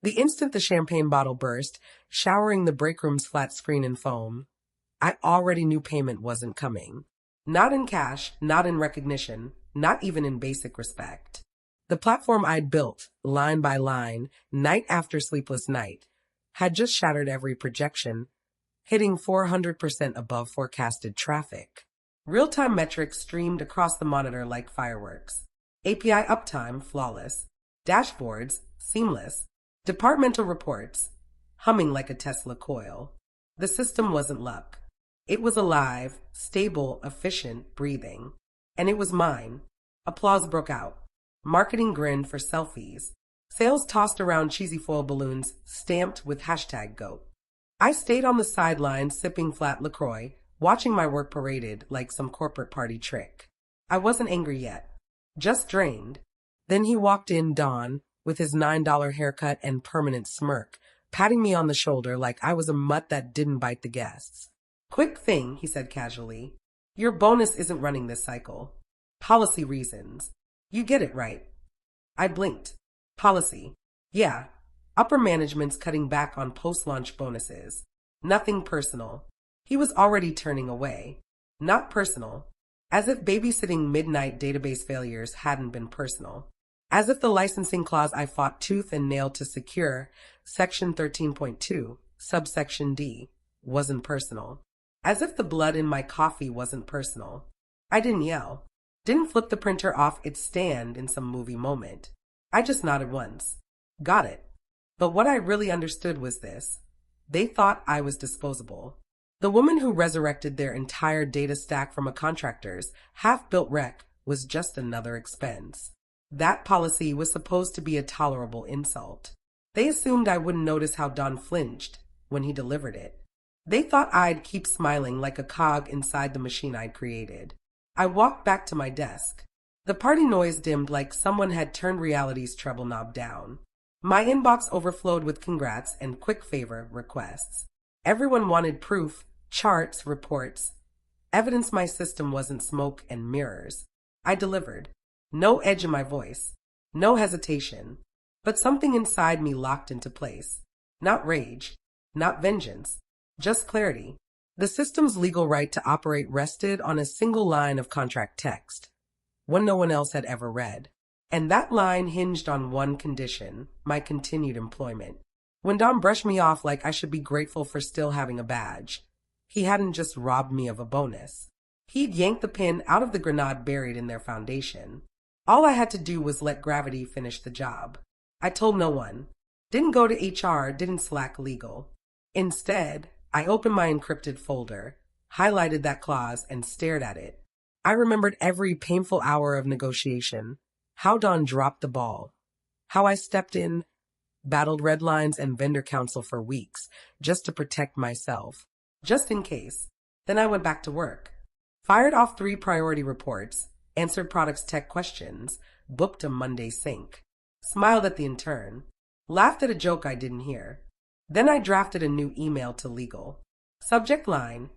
The instant the champagne bottle burst, showering the break room's flat screen in foam, I already knew payment wasn't coming. Not in cash, not in recognition, not even in basic respect. The platform I'd built, line by line, night after sleepless night, had just shattered every projection, hitting 400% above forecasted traffic. Real-time metrics streamed across the monitor like fireworks. API uptime, flawless. Dashboards, seamless. Departmental reports, humming like a Tesla coil. The system wasn't luck. It was alive, stable, efficient, breathing. And it was mine. Applause broke out. Marketing grinned for selfies. Sales tossed around cheesy foil balloons stamped with #GOAT. I stayed on the sidelines sipping flat LaCroix, watching my work paraded like some corporate party trick. I wasn't angry yet, just drained. Then he walked in, Don, with his $9 haircut and permanent smirk, patting me on the shoulder like I was a mutt that didn't bite the guests. Quick thing, he said casually. Your bonus isn't running this cycle. Policy reasons. You get it right. I blinked. Policy. Yeah. Upper management's cutting back on post-launch bonuses. Nothing personal. He was already turning away. Not personal. As if babysitting midnight database failures hadn't been personal. As if the licensing clause I fought tooth and nail to secure, Section 13.2, subsection D, wasn't personal. As if the blood in my coffee wasn't personal. I didn't yell. Didn't flip the printer off its stand in some movie moment. I just nodded once. Got it. But what I really understood was this. They thought I was disposable. The woman who resurrected their entire data stack from a contractor's half-built wreck was just another expense. That policy was supposed to be a tolerable insult. They assumed I wouldn't notice how Don flinched when he delivered it. They thought I'd keep smiling like a cog inside the machine I'd created. I walked back to my desk. The party noise dimmed like someone had turned reality's treble knob down. My inbox overflowed with congrats and quick favor requests. Everyone wanted proof, charts, reports, evidence my system wasn't smoke and mirrors. I delivered. No edge in my voice. No hesitation. But something inside me locked into place. Not rage. Not vengeance. Just clarity. The system's legal right to operate rested on a single line of contract text, one no one else had ever read. And that line hinged on one condition, my continued employment. When Don brushed me off like I should be grateful for still having a badge, he hadn't just robbed me of a bonus. He'd yanked the pin out of the grenade buried in their foundation. All I had to do was let gravity finish the job. I told no one. Didn't go to HR, didn't slack legal. Instead, I opened my encrypted folder, highlighted that clause, and stared at it. I remembered every painful hour of negotiation, how Don dropped the ball, how I stepped in, battled red lines and vendor counsel for weeks just to protect myself, just in case. Then I went back to work. Fired off 3 priority reports, answered products tech questions, booked a Monday sync, smiled at the intern, laughed at a joke I didn't hear. Then I drafted a new email to legal. Subject line,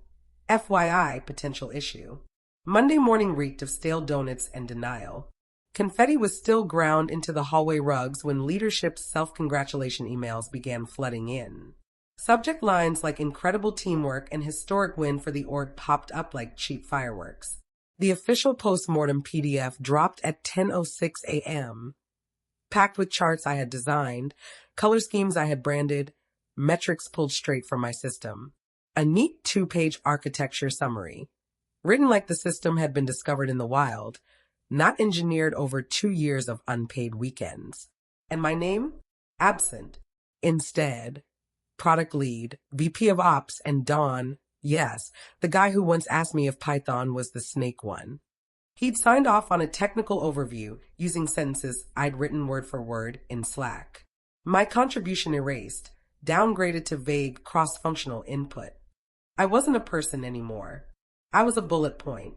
FYI, potential issue. Monday morning reeked of stale donuts and denial. Confetti was still ground into the hallway rugs when leadership's self-congratulation emails began flooding in. Subject lines like incredible teamwork and historic win for the org popped up like cheap fireworks. The official postmortem PDF dropped at 10:06 a.m., packed with charts I had designed, color schemes I had branded, metrics pulled straight from my system. A neat 2-page architecture summary, written like the system had been discovered in the wild, not engineered over 2 years of unpaid weekends. And my name? Absent. Instead, product lead, VP of Ops, and Don, yes, the guy who once asked me if Python was the snake one. He'd signed off on a technical overview using sentences I'd written word for word in Slack. My contribution erased, downgraded to vague cross-functional input. I wasn't a person anymore. I was a bullet point.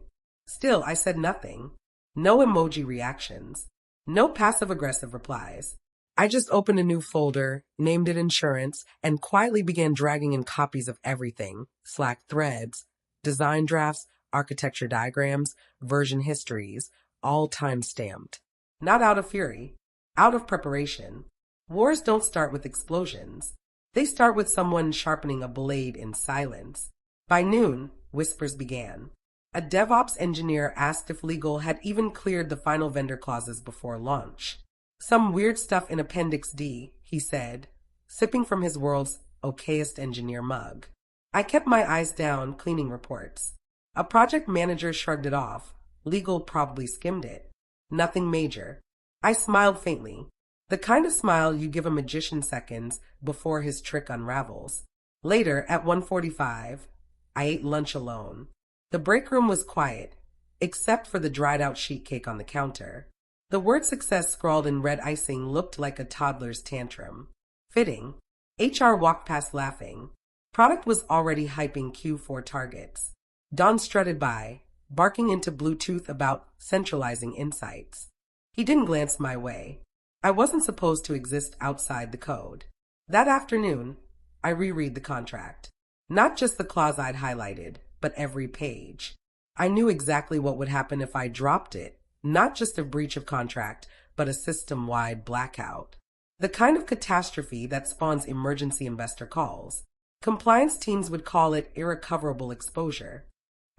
Still, I said nothing. No emoji reactions. No passive-aggressive replies. I just opened a new folder, named it Insurance, and quietly began dragging in copies of everything. Slack threads, design drafts, architecture diagrams, version histories, all time-stamped. Not out of fury. Out of preparation. Wars don't start with explosions. They start with someone sharpening a blade in silence. By noon, whispers began. A DevOps engineer asked if legal had even cleared the final vendor clauses before launch. Some weird stuff in Appendix D, he said, sipping from his world's okayest engineer mug. I kept my eyes down, cleaning reports. A project manager shrugged it off. Legal probably skimmed it. Nothing major. I smiled faintly. The kind of smile you give a magician seconds before his trick unravels. Later, at 1:45, I ate lunch alone. The break room was quiet, except for the dried-out sheet cake on the counter. The word success scrawled in red icing looked like a toddler's tantrum. Fitting. HR walked past laughing. Product was already hyping Q4 targets. Don strutted by, barking into Bluetooth about centralizing insights. He didn't glance my way. I wasn't supposed to exist outside the code. That afternoon, I reread the contract. Not just the clause I'd highlighted, but every page. I knew exactly what would happen if I dropped it. Not just a breach of contract, but a system-wide blackout. The kind of catastrophe that spawns emergency investor calls. Compliance teams would call it irrecoverable exposure.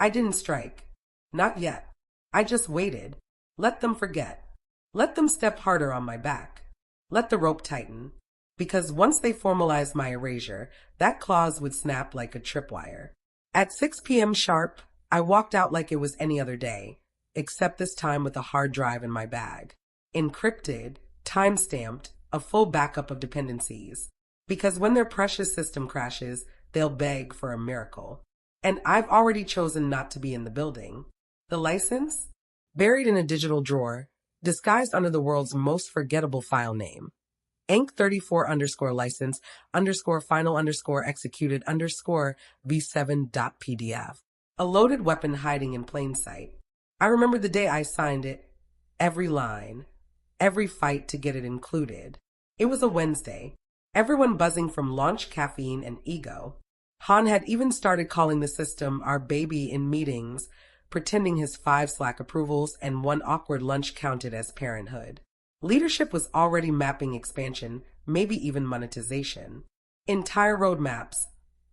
I didn't strike. Not yet. I just waited. Let them forget. Let them step harder on my back. Let the rope tighten. Because once they formalized my erasure, that clause would snap like a tripwire. At 6 p.m. sharp, I walked out like it was any other day, except this time with a hard drive in my bag. Encrypted, time-stamped, a full backup of dependencies. Because when their precious system crashes, they'll beg for a miracle. And I've already chosen not to be in the building. The license? Buried in a digital drawer, disguised under the world's most forgettable file name. ENC34_license _ executed _ v7.pdf. A loaded weapon hiding in plain sight. I remember the day I signed it. Every line. Every fight to get it included. It was a Wednesday. Everyone buzzing from launch caffeine and ego. Han had even started calling the system our baby in meetings, pretending his 5 Slack approvals and 1 awkward lunch counted as parenthood. Leadership was already mapping expansion, maybe even monetization. Entire roadmaps,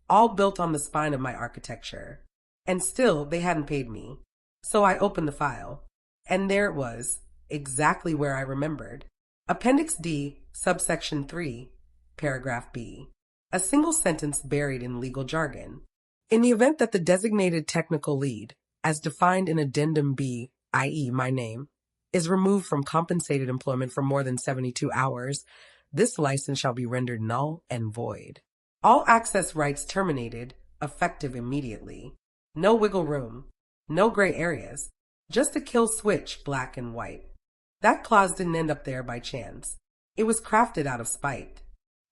all built on the spine of my architecture. And still, they hadn't paid me. So I opened the file. And there it was, exactly where I remembered. Appendix D, subsection 3, paragraph B. A single sentence buried in legal jargon. In the event that the designated technical lead, as defined in Addendum B, i.e. my name, is removed from compensated employment for more than 72 hours, this license shall be rendered null and void. All access rights terminated, effective immediately. No wiggle room. No gray areas. Just a kill switch, black and white. That clause didn't end up there by chance. It was crafted out of spite.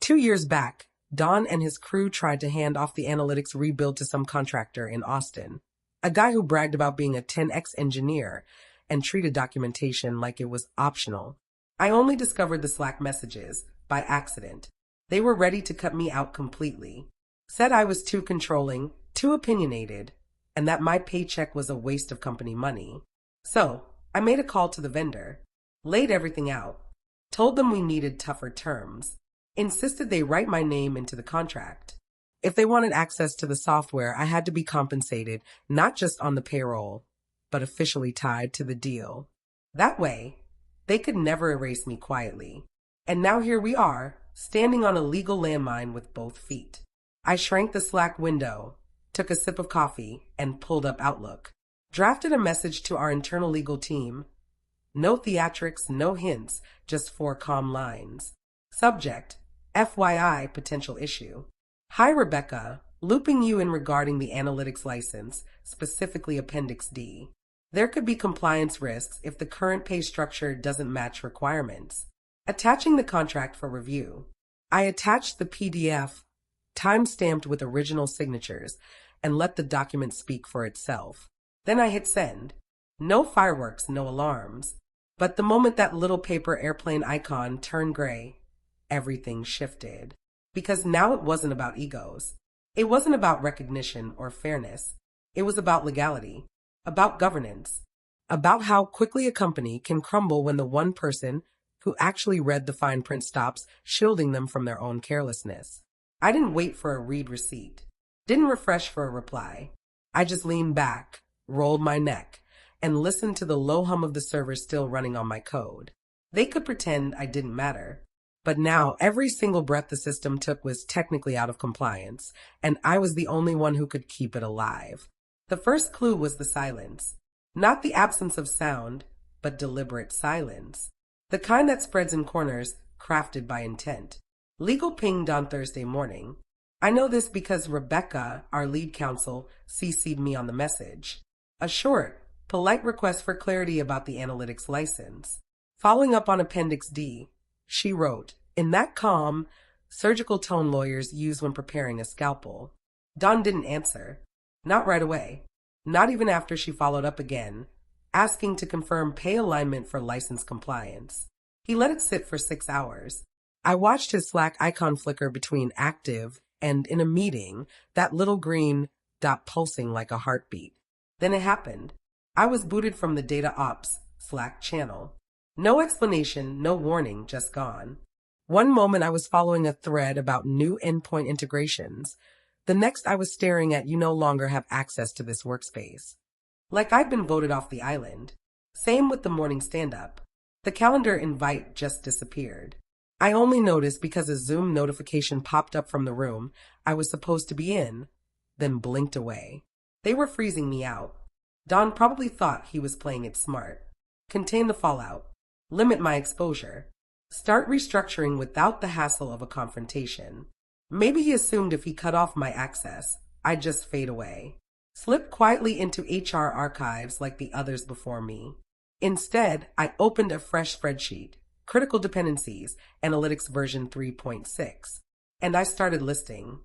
2 years back, Don and his crew tried to hand off the analytics rebuild to some contractor in Austin. A guy who bragged about being a 10x engineer and treated documentation like it was optional. I only discovered the Slack messages by accident. They were ready to cut me out completely. Said I was too controlling, too opinionated, and that my paycheck was a waste of company money. So, I made a call to the vendor, laid everything out, told them we needed tougher terms, insisted they write my name into the contract. If they wanted access to the software, I had to be compensated, not just on the payroll, but officially tied to the deal. That way, they could never erase me quietly. And now here we are, standing on a legal landmine with both feet. I shrank the Slack window, took a sip of coffee, and pulled up Outlook. Drafted a message to our internal legal team. No theatrics, no hints, just 4 calm lines. Subject, FYI, potential issue. Hi, Rebecca. Looping you in regarding the analytics license, specifically Appendix D. There could be compliance risks if the current pay structure doesn't match requirements. Attaching the contract for review. I attached the PDF, time-stamped with original signatures, and let the document speak for itself. Then I hit send. No fireworks, no alarms. But the moment that little paper airplane icon turned gray, everything shifted. Because now it wasn't about egos. It wasn't about recognition or fairness. It was about legality, about governance, about how quickly a company can crumble when the one person, who actually read the fine print stops, shielding them from their own carelessness. I didn't wait for a read receipt, didn't refresh for a reply. I just leaned back, rolled my neck, and listened to the low hum of the server still running on my code. They could pretend I didn't matter. But now every single breath the system took was technically out of compliance, and I was the only one who could keep it alive. The first clue was the silence. Not the absence of sound, but deliberate silence. The kind that spreads in corners, crafted by intent. Legal pinged on Thursday morning. I know this because Rebecca, our lead counsel, CC'd me on the message. A short, polite request for clarity about the analytics license. Following up on Appendix D, she wrote, in that calm, surgical tone lawyers use when preparing a scalpel. Don didn't answer. Not right away. Not even after she followed up again, asking to confirm pay alignment for license compliance. He let it sit for 6 hours. I watched his Slack icon flicker between active and in a meeting, that little green dot pulsing like a heartbeat. Then it happened. I was booted from the Data Ops Slack channel. No explanation, no warning, just gone. One moment I was following a thread about new endpoint integrations. The next I was staring at you no longer have access to this workspace. Like I'd been voted off the island. Same with the morning stand-up. The calendar invite just disappeared. I only noticed because a Zoom notification popped up from the room I was supposed to be in, then blinked away. They were freezing me out. Don probably thought he was playing it smart. Contain the fallout. Limit my exposure. Start restructuring without the hassle of a confrontation. Maybe he assumed if he cut off my access, I'd just fade away. Slip quietly into HR archives like the others before me. Instead, I opened a fresh spreadsheet, Critical Dependencies, Analytics version 3.6, and I started listing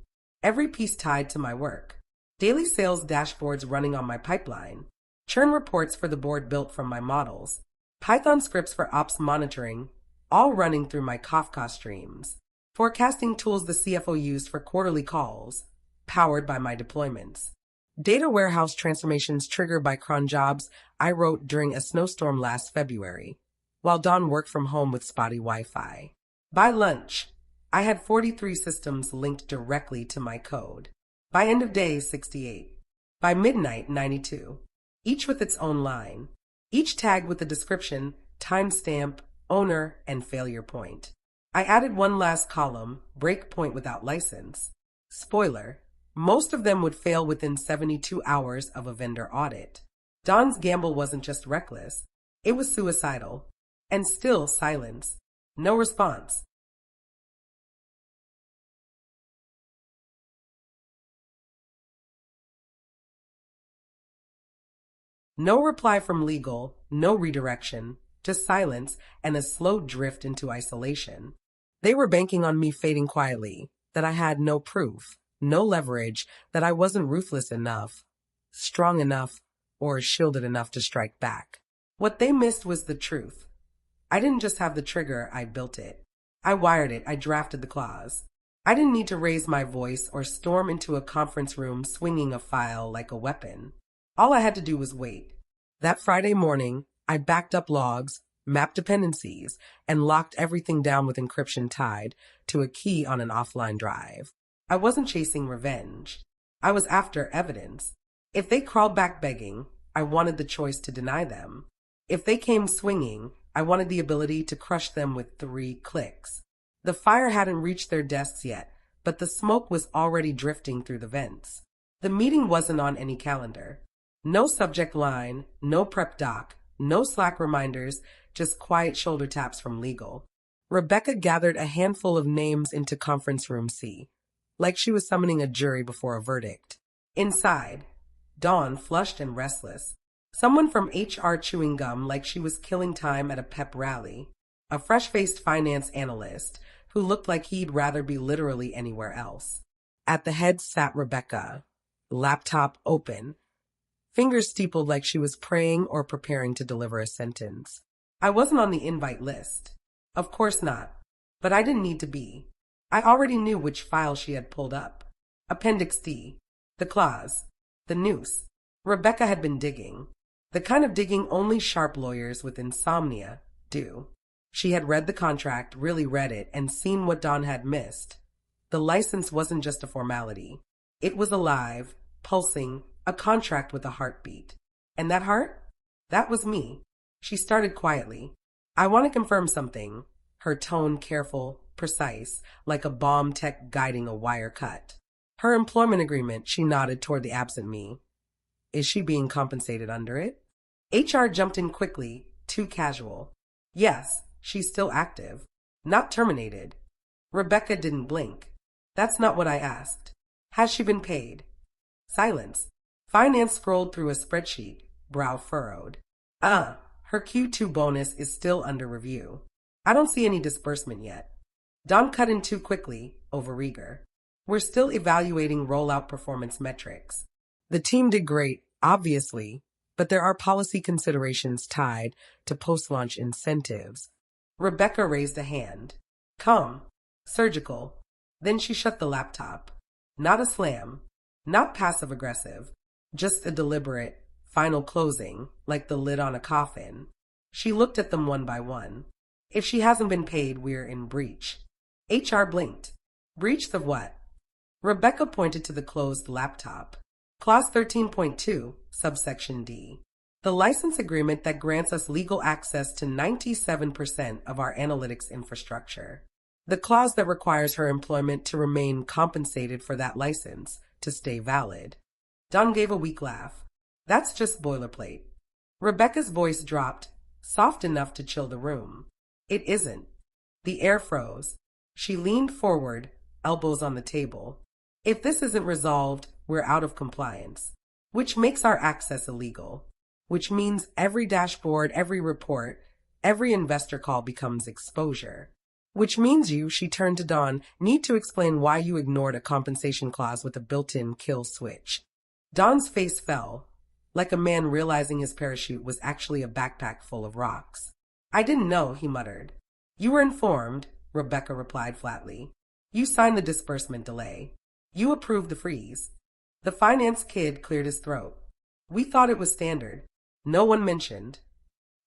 every piece tied to my work. Daily sales dashboards running on my pipeline, churn reports for the board built from my models, Python scripts for ops monitoring, all running through my Kafka streams, forecasting tools the CFO used for quarterly calls, powered by my deployments, data warehouse transformations triggered by cron jobs I wrote during a snowstorm last February, while Don worked from home with spotty Wi-Fi. By lunch, I had 43 systems linked directly to my code. By end of day, 68. By midnight, 92. Each with its own line. Each tagged with a description, timestamp, owner, and failure point. I added one last column, breakpoint without license. Spoiler, most of them would fail within 72 hours of a vendor audit. Don's gamble wasn't just reckless, it was suicidal. And still silence. No response. No reply from legal, no redirection, just silence and a slow drift into isolation. They were banking on me fading quietly, that I had no proof, no leverage, that I wasn't ruthless enough, strong enough, or shielded enough to strike back. What they missed was the truth. I didn't just have the trigger, I built it. I wired it, I drafted the clause. I didn't need to raise my voice or storm into a conference room swinging a file like a weapon. All I had to do was wait. That Friday morning, I backed up logs, mapped dependencies, and locked everything down with encryption tied to a key on an offline drive. I wasn't chasing revenge. I was after evidence. If they crawled back begging, I wanted the choice to deny them. If they came swinging, I wanted the ability to crush them with 3 clicks. The fire hadn't reached their desks yet, but the smoke was already drifting through the vents. The meeting wasn't on any calendar. No subject line, no prep doc, no Slack reminders, just quiet shoulder taps from legal. Rebecca gathered a handful of names into conference room C, like she was summoning a jury before a verdict. Inside, Dawn, flushed and restless. Someone from HR chewing gum like she was killing time at a pep rally. A fresh-faced finance analyst who looked like he'd rather be literally anywhere else. At the head sat Rebecca, laptop open, fingers steepled like she was praying or preparing to deliver a sentence. I wasn't on the invite list. Of course not. But I didn't need to be. I already knew which file she had pulled up. Appendix D. The clause. The noose. Rebecca had been digging. The kind of digging only sharp lawyers with insomnia do. She had read the contract, really read it, and seen what Dawn had missed. The license wasn't just a formality. It was alive, pulsing, a contract with a heartbeat. And that heart? That was me. She started quietly. I want to confirm something. Her tone careful, precise, like a bomb tech guiding a wire cut. Her employment agreement, she nodded toward the absent me. Is she being compensated under it? HR jumped in quickly, too casual. Yes, she's still active. Not terminated. Rebecca didn't blink. That's not what I asked. Has she been paid? Silence. Finance scrolled through a spreadsheet, brow furrowed. Her Q2 bonus is still under review. I don't see any disbursement yet. Don cut in too quickly, overeager. We're still evaluating rollout performance metrics. The team did great, obviously, but there are policy considerations tied to post-launch incentives. Rebecca raised a hand. Calm. Surgical. Then she shut the laptop. Not a slam. Not passive-aggressive. Just a deliberate, final closing, like the lid on a coffin. She looked at them one by one. If she hasn't been paid, we're in breach. HR blinked. Breach of what? Rebecca pointed to the closed laptop. Clause 13.2, subsection D. The license agreement that grants us legal access to 97% of our analytics infrastructure. The clause that requires her employment to remain compensated for that license to stay valid. Don gave a weak laugh. That's just boilerplate. Rebecca's voice dropped, soft enough to chill the room. It isn't. The air froze. She leaned forward, elbows on the table. If this isn't resolved, we're out of compliance, which makes our access illegal, which means every dashboard, every report, every investor call becomes exposure, which means you, she turned to Dawn, need to explain why you ignored a compensation clause with a built-in kill switch. Dawn's face fell, like a man realizing his parachute was actually a backpack full of rocks. I didn't know, he muttered. You were informed, Rebecca replied flatly. You signed the disbursement delay. You approved the freeze. The finance kid cleared his throat. We thought it was standard. No one mentioned.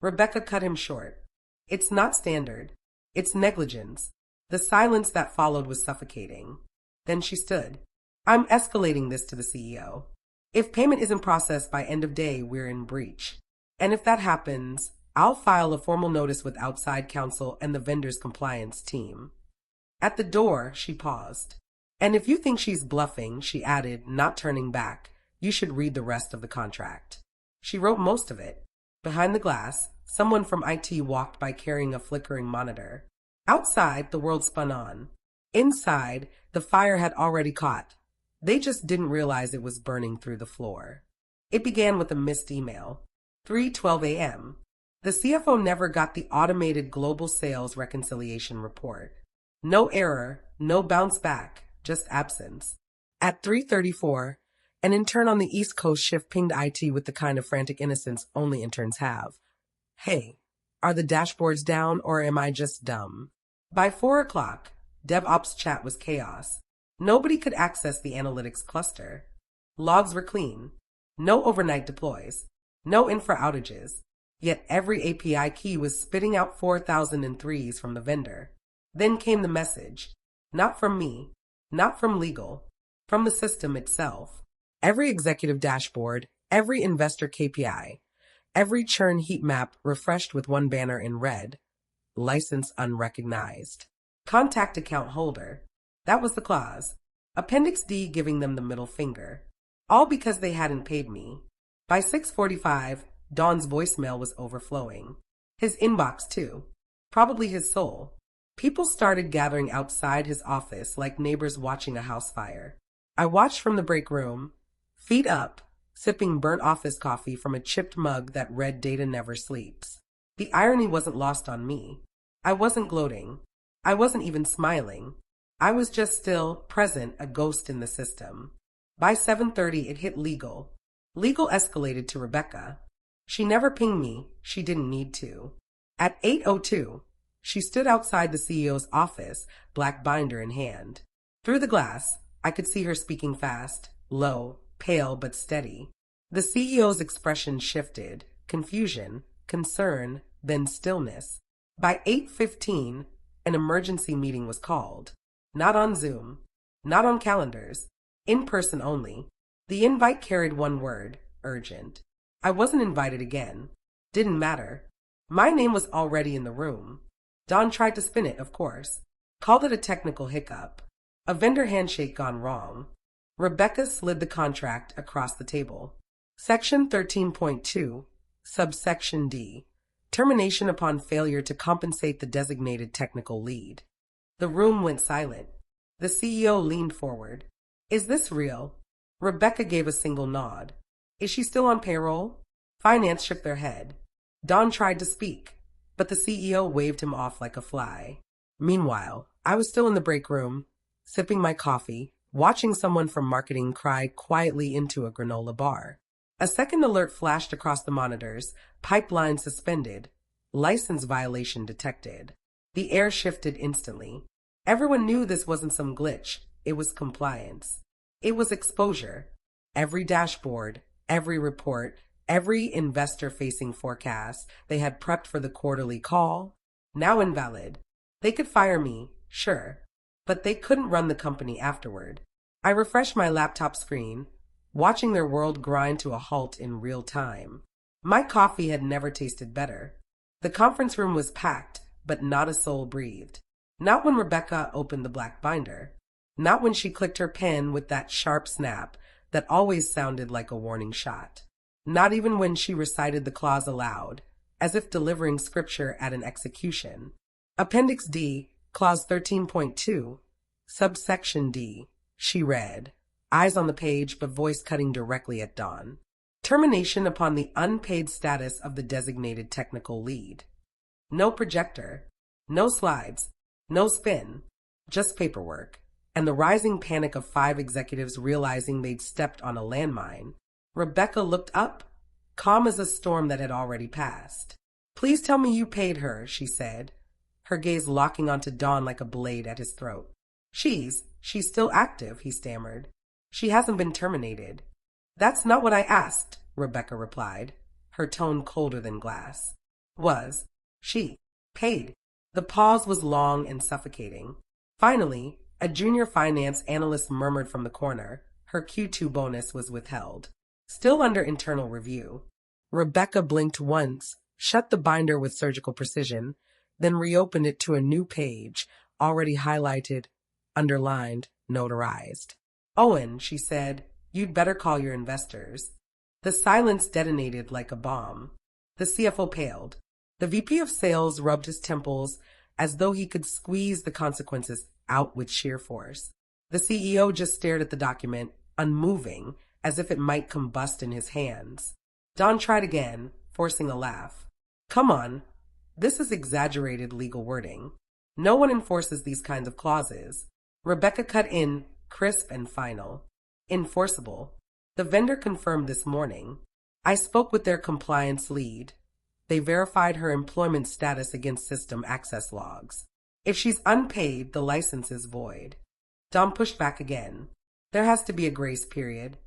Rebecca cut him short. It's not standard. It's negligence. The silence that followed was suffocating. Then she stood. I'm escalating this to the CEO. If payment isn't processed by end of day, we're in breach. And if that happens, I'll file a formal notice with outside counsel and the vendor's compliance team. At the door, she paused. And if you think she's bluffing, she added, not turning back, you should read the rest of the contract. She wrote most of it. Behind the glass, someone from IT walked by carrying a flickering monitor. Outside, the world spun on. Inside, the fire had already caught. They just didn't realize it was burning through the floor. It began with a missed email. 3:12 a.m. The CFO never got the automated global sales reconciliation report. No error, no bounce back, just absence. At 3:34, an intern on the East Coast shift pinged IT with the kind of frantic innocence only interns have. Hey, are the dashboards down or am I just dumb? By 4 o'clock, DevOps chat was chaos. Nobody could access the analytics cluster. Logs were clean. No overnight deploys. No infra outages. Yet every API key was spitting out 4003s from the vendor. Then came the message. Not from me. Not from legal. From the system itself. Every executive dashboard, every investor KPI, every churn heat map refreshed with one banner in red. License unrecognized. Contact account holder. That was the clause. Appendix D giving them the middle finger. All because they hadn't paid me. By 6:45, Don's voicemail was overflowing. His inbox, too. Probably his soul. People started gathering outside his office like neighbors watching a house fire. I watched from the break room, feet up, sipping burnt office coffee from a chipped mug that read Data Never Sleeps. The irony wasn't lost on me. I wasn't gloating. I wasn't even smiling. I was just still, present, a ghost in the system. By 7:30, it hit legal. Legal escalated to Rebecca. She never pinged me. She didn't need to. At 8:02, she stood outside the CEO's office, black binder in hand. Through the glass, I could see her speaking fast, low, pale but steady. The CEO's expression shifted, confusion, concern, then stillness. By 8:15, an emergency meeting was called. Not on Zoom, not on calendars, in person only. The invite carried one word, urgent. I wasn't invited again. Didn't matter. My name was already in the room. Don tried to spin it, of course. Called it a technical hiccup. A vendor handshake gone wrong. Rebecca slid the contract across the table. Section 13.2, subsection D. Termination upon failure to compensate the designated technical lead. The room went silent. The CEO leaned forward. Is this real? Rebecca gave a single nod. Is she still on payroll? Finance shook their head. Don tried to speak, but the CEO waved him off like a fly. Meanwhile, I was still in the break room, sipping my coffee, watching someone from marketing cry quietly into a granola bar. A second alert flashed across the monitors, pipeline suspended, license violation detected. The air shifted instantly. Everyone knew this wasn't some glitch, it was compliance. It was exposure. Every dashboard, every report, every investor-facing forecast they had prepped for the quarterly call, now invalid. They could fire me, sure, but they couldn't run the company afterward. I refreshed my laptop screen, watching their world grind to a halt in real time. My coffee had never tasted better. The conference room was packed, but not a soul breathed. Not when Rebecca opened the black binder. Not when she clicked her pen with that sharp snap that always sounded like a warning shot. Not even when she recited the clause aloud, as if delivering scripture at an execution. Appendix D, Clause 13.2, subsection D, she read, eyes on the page but voice cutting directly at Don. Termination upon the unpaid status of the designated technical lead. No projector, no slides, no spin, just paperwork, and the rising panic of 5 executives realizing they'd stepped on a landmine. Rebecca looked up, calm as a storm that had already passed. Please tell me you paid her, she said, her gaze locking onto Don like a blade at his throat. She's still active, he stammered. She hasn't been terminated. That's not what I asked, Rebecca replied, her tone colder than glass. Was she paid? The pause was long and suffocating. Finally, a junior finance analyst murmured from the corner. Her Q2 bonus was withheld. Still under internal review. Rebecca blinked once, shut the binder with surgical precision, then reopened it to a new page, already highlighted, underlined, notarized. Owen, she said, you'd better call your investors. The silence detonated like a bomb. The CFO paled. The VP of sales rubbed his temples as though he could squeeze the consequences out with sheer force. The CEO just stared at the document, unmoving, as if it might combust in his hands. Don tried again, forcing a laugh. Come on, this is exaggerated legal wording. No one enforces these kinds of clauses. Rebecca cut in, crisp and final. Enforceable. The vendor confirmed this morning. I spoke with their compliance lead. They verified her employment status against system access logs. If she's unpaid, the license is void. Don pushed back again. There has to be a grace period.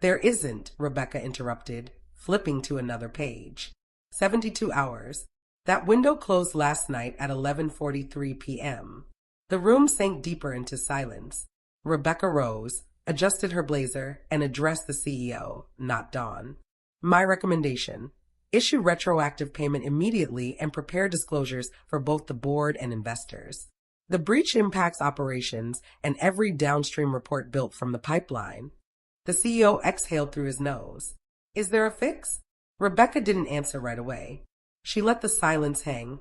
There isn't, Rebecca interrupted, flipping to another page. 72 hours. That window closed last night at 11:43 p.m. The room sank deeper into silence. Rebecca rose, adjusted her blazer, and addressed the CEO, not Don. My recommendation: issue retroactive payment immediately and prepare disclosures for both the board and investors. The breach impacts operations and every downstream report built from the pipeline. The CEO exhaled through his nose. Is there a fix? Rebecca didn't answer right away. She let the silence hang,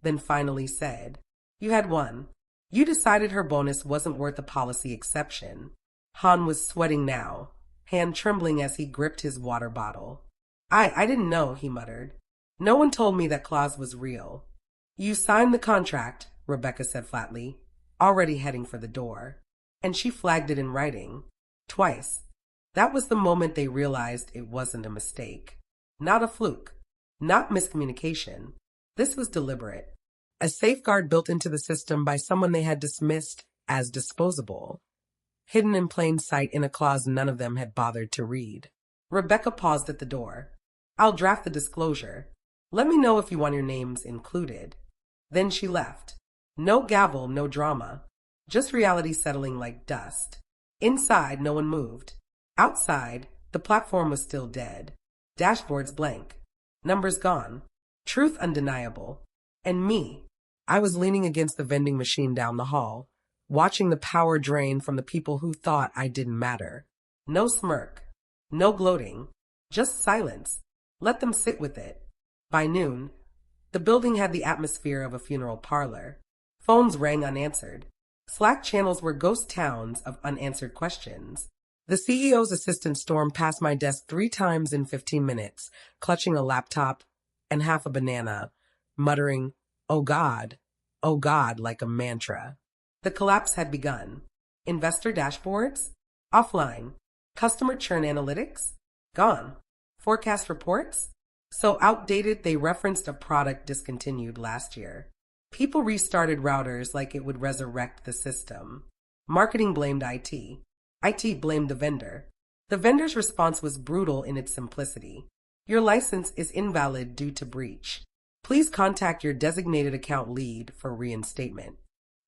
then finally said, You had one. You decided her bonus wasn't worth a policy exception. Han was sweating now, hand trembling as he gripped his water bottle. I didn't know, he muttered. No one told me that clause was real. You signed the contract, Rebecca said flatly, already heading for the door. And she flagged it in writing. Twice. That was the moment they realized it wasn't a mistake. Not a fluke. Not miscommunication. This was deliberate. A safeguard built into the system by someone they had dismissed as disposable. Hidden in plain sight in a clause none of them had bothered to read. Rebecca paused at the door. I'll draft the disclosure. Let me know if you want your names included. Then she left. No gavel, no drama. Just reality settling like dust. Inside, no one moved. Outside, the platform was still dead. Dashboards blank. Numbers gone. Truth undeniable. And me. I was leaning against the vending machine down the hall, watching the power drain from the people who thought I didn't matter. No smirk. No gloating. Just silence. Let them sit with it. By noon, the building had the atmosphere of a funeral parlor. Phones rang unanswered. Slack channels were ghost towns of unanswered questions. The CEO's assistant stormed past my desk 3 times in 15 minutes, clutching a laptop and half a banana, muttering, oh God, like a mantra. The collapse had begun. Investor dashboards? Offline. Customer churn analytics? Gone. Forecast reports? So outdated they referenced a product discontinued last year. People restarted routers like it would resurrect the system. Marketing blamed IT. IT blamed the vendor. The vendor's response was brutal in its simplicity. Your license is invalid due to breach. Please contact your designated account lead for reinstatement.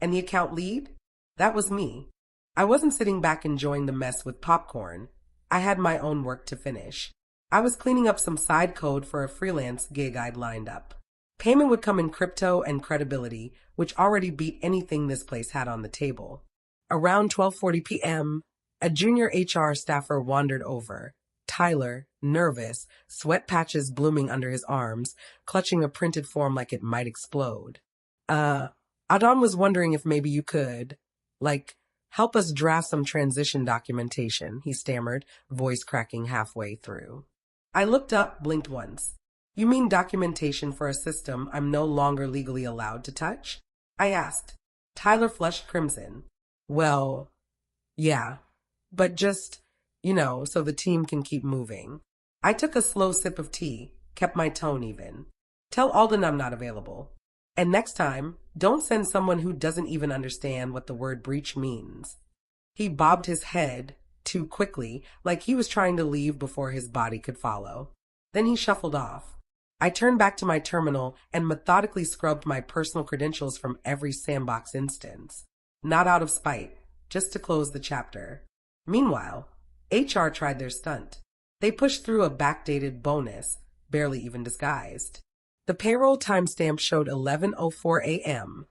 And the account lead? That was me. I wasn't sitting back enjoying the mess with popcorn. I had my own work to finish. I was cleaning up some side code for a freelance gig I'd lined up. Payment would come in crypto and credibility, which already beat anything this place had on the table. Around 12:40 p.m., a junior HR staffer wandered over. Tyler, nervous, sweat patches blooming under his arms, clutching a printed form like it might explode. Adon was wondering if maybe you could, help us draft some transition documentation, he stammered, voice cracking halfway through. I looked up, blinked once. You mean documentation for a system I'm no longer legally allowed to touch? I asked. Tyler flushed crimson. Well, yeah, but just, so the team can keep moving. I took a slow sip of tea, kept my tone even. Tell Alden I'm not available. And next time, don't send someone who doesn't even understand what the word breach means. He bobbed his head too quickly, like he was trying to leave before his body could follow. Then he shuffled off. I turned back to my terminal and methodically scrubbed my personal credentials from every sandbox instance. Not out of spite, just to close the chapter. Meanwhile, HR tried their stunt. They pushed through a backdated bonus, barely even disguised. The payroll timestamp showed 11:04 a.m.,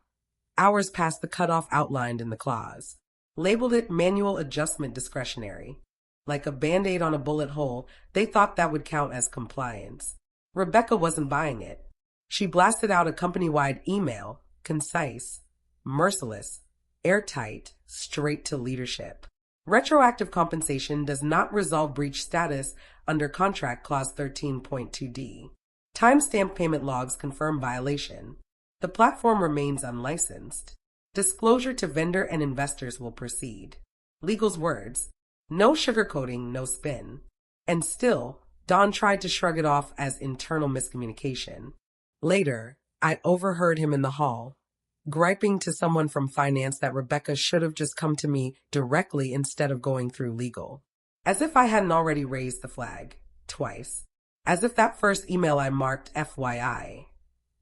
hours past the cutoff outlined in the clause. Labeled it manual adjustment discretionary. Like a Band-Aid on a bullet hole, they thought that would count as compliance. Rebecca wasn't buying it. She blasted out a company-wide email, concise, merciless, airtight, straight to leadership. Retroactive compensation does not resolve breach status under Contract Clause 13.2d. Timestamp payment logs confirm violation. The platform remains unlicensed. Disclosure to vendor and investors will proceed. Legal's words. No sugarcoating, no spin. And still, Don tried to shrug it off as internal miscommunication. Later, I overheard him in the hall, griping to someone from finance that Rebecca should have just come to me directly instead of going through legal. As if I hadn't already raised the flag. Twice. As if that first email I marked FYI.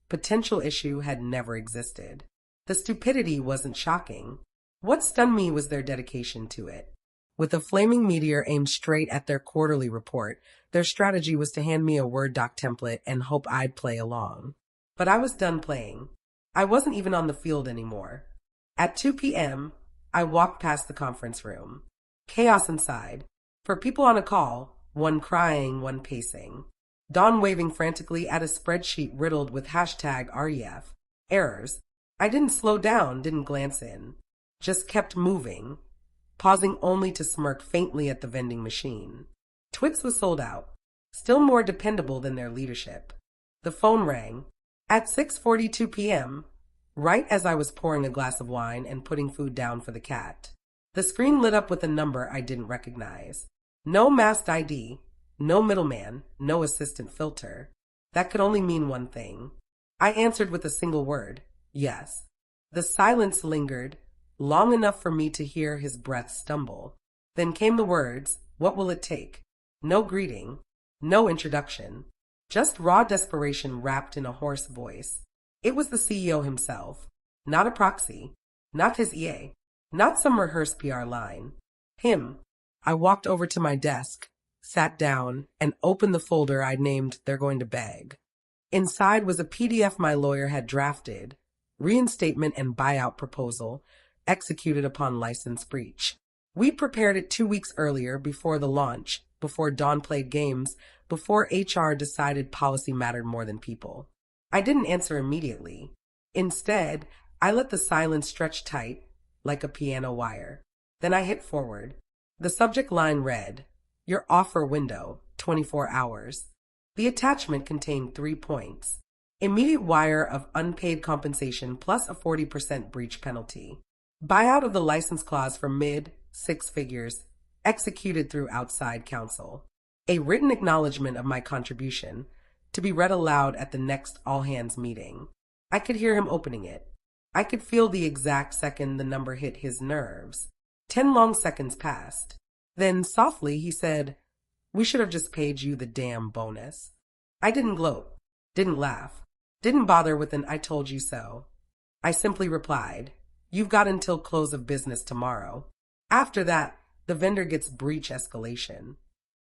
Potential issue had never existed. The stupidity wasn't shocking. What stunned me was their dedication to it. With a flaming meteor aimed straight at their quarterly report, their strategy was to hand me a Word doc template and hope I'd play along. But I was done playing. I wasn't even on the field anymore. At 2 p.m., I walked past the conference room. Chaos inside. For people on a call, one crying, one pacing. Dawn waving frantically at a spreadsheet riddled with #REF. Errors. I didn't slow down, didn't glance in. Just kept moving, pausing only to smirk faintly at the vending machine. Twix was sold out, still more dependable than their leadership. The phone rang. At 6:42 p.m., right as I was pouring a glass of wine and putting food down for the cat. The screen lit up with a number I didn't recognize. No masked ID, no middleman, no assistant filter. That could only mean one thing. I answered with a single word, yes. The silence lingered, long enough for me to hear his breath stumble. Then came the words, what will it take? No greeting, no introduction, just raw desperation wrapped in a hoarse voice. It was the CEO himself, not a proxy, not his EA, not some rehearsed PR line. Him. I walked over to my desk, sat down, and opened the folder I'd named They're Going to Beg. Inside was a PDF my lawyer had drafted, reinstatement and buyout proposal, executed upon license breach. We prepared it 2 weeks earlier, before the launch, before Dawn played games, before HR decided policy mattered more than people. I didn't answer immediately. Instead, I let the silence stretch tight, like a piano wire. Then I hit forward. The subject line read, "Your offer window, 24 hours." The attachment contained 3 points. Immediate wire of unpaid compensation plus a 40% breach penalty. Buyout of the license clause for mid-6 figures, executed through outside counsel. A written acknowledgement of my contribution, to be read aloud at the next all-hands meeting. I could hear him opening it. I could feel the exact second the number hit his nerves. 10 long seconds passed. Then, softly, he said, "We should have just paid you the damn bonus." I didn't gloat, didn't laugh, didn't bother with an "I told you so." I simply replied, "You've got until close of business tomorrow. After that, the vendor gets breach escalation."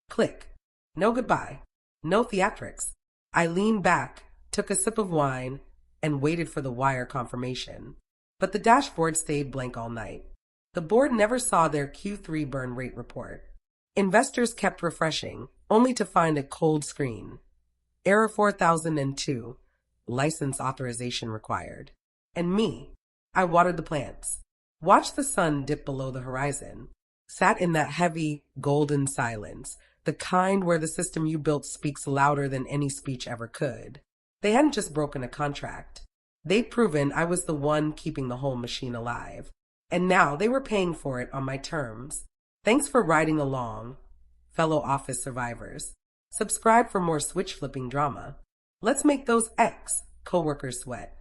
Click. No goodbye. No theatrics. I leaned back, took a sip of wine, and waited for the wire confirmation. But the dashboard stayed blank all night. The board never saw their Q3 burn rate report. Investors kept refreshing, only to find a cold screen. Error 4002. License authorization required. And me. I watered the plants. Watched the sun dip below the horizon. Sat in that heavy, golden silence, the kind where the system you built speaks louder than any speech ever could. They hadn't just broken a contract. They'd proven I was the one keeping the whole machine alive. And now they were paying for it on my terms. Thanks for riding along, fellow office survivors. Subscribe for more switch-flipping drama. Let's make those coworkers sweat.